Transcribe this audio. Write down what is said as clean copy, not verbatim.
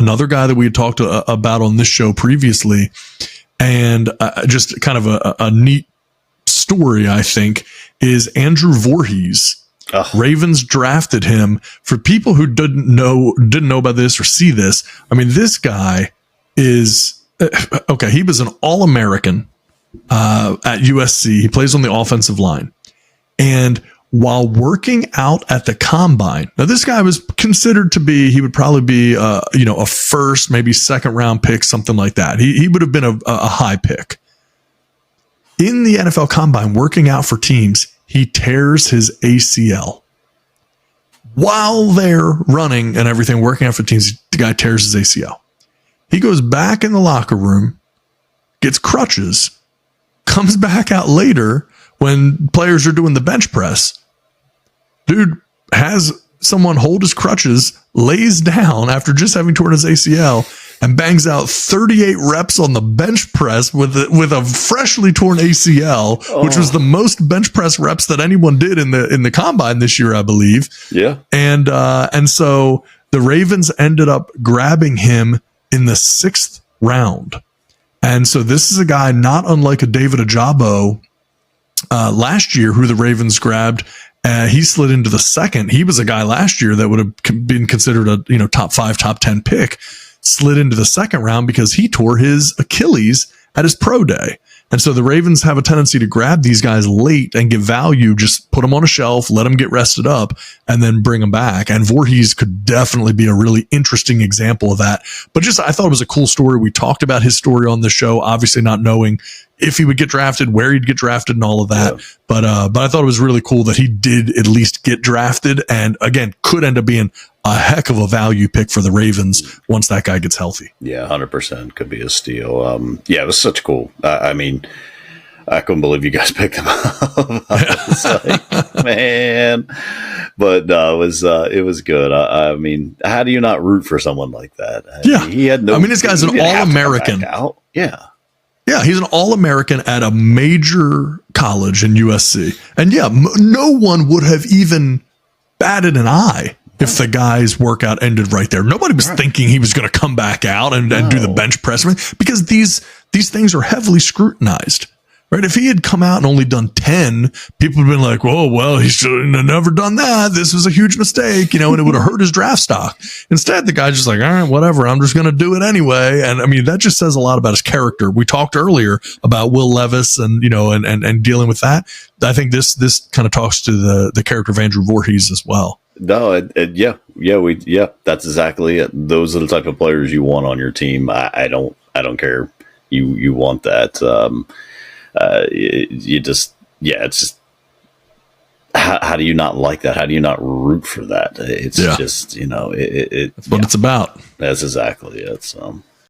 another guy that we had talked about on this show previously, and just kind of a neat story, I think, is Andrew Vorhees. Ravens drafted him. For people who didn't know about this or see this, I mean, this guy is okay. He was an All-American at USC. He plays on the offensive line, and while working out at the combine, now this guy was considered to be, he would probably be, a first, maybe second round pick, something like that. He would have been a high pick. In the NFL Combine, working out for teams, he tears his ACL. While they're running and everything, working out for teams, the guy tears his ACL. He goes back in the locker room, gets crutches, comes back out later when players are doing the bench press. Dude has someone hold his crutches, lays down after just having torn his ACL, and bangs out 38 reps on the bench press with a freshly torn ACL, which was the most bench press reps that anyone did in the combine this year, I believe. Yeah. And so the Ravens ended up grabbing him in the 6th round. And so this is a guy not unlike a David Ojabo last year, who the Ravens grabbed. He slid into the 2nd. He was a guy last year that would have been considered a top 5, top 10 pick. Slid into the 2nd round because he tore his Achilles at his pro day. And so the Ravens have a tendency to grab these guys late and get value, just put them on a shelf, let them get rested up, and then bring them back. And Vorhees could definitely be a really interesting example of that. But just, I thought it was a cool story. We talked about his story on the show, obviously not knowing if he would get drafted, where he'd get drafted, and all of that. Yeah. But I thought it was really cool that he did at least get drafted, and again, could end up being a heck of a value pick for the Ravens once that guy gets healthy. Yeah, 100% could be a steal. Yeah, it was such cool. I mean, I couldn't believe you guys picked him up. I was like, man. But no, it was good. I mean, how do you not root for someone like that? Yeah. He had no. I mean, this guy's an All-American. Yeah. Yeah, he's an All-American at a major college in USC. And yeah, no one would have even batted an eye if the guy's workout ended right there. Nobody was thinking he was going to come back out and do the bench press, because these things are heavily scrutinized. Right? If he had come out and only done 10, people would have been like, "Whoa, well, he shouldn't have never done that. This was a huge mistake," and it would have hurt his draft stock. Instead, the guy's just like, "All right, whatever. I'm just going to do it anyway." And I mean, that just says a lot about his character. We talked earlier about Will Levis and and dealing with that. I think this kind of talks to the character of Andrew Vorhees as well. No, yeah, that's exactly it. Those are the type of players you want on your team. I don't care. You want that. It's just, how do you not like that? How do you not root for that? It's just, that's what it's about. That's exactly it. So,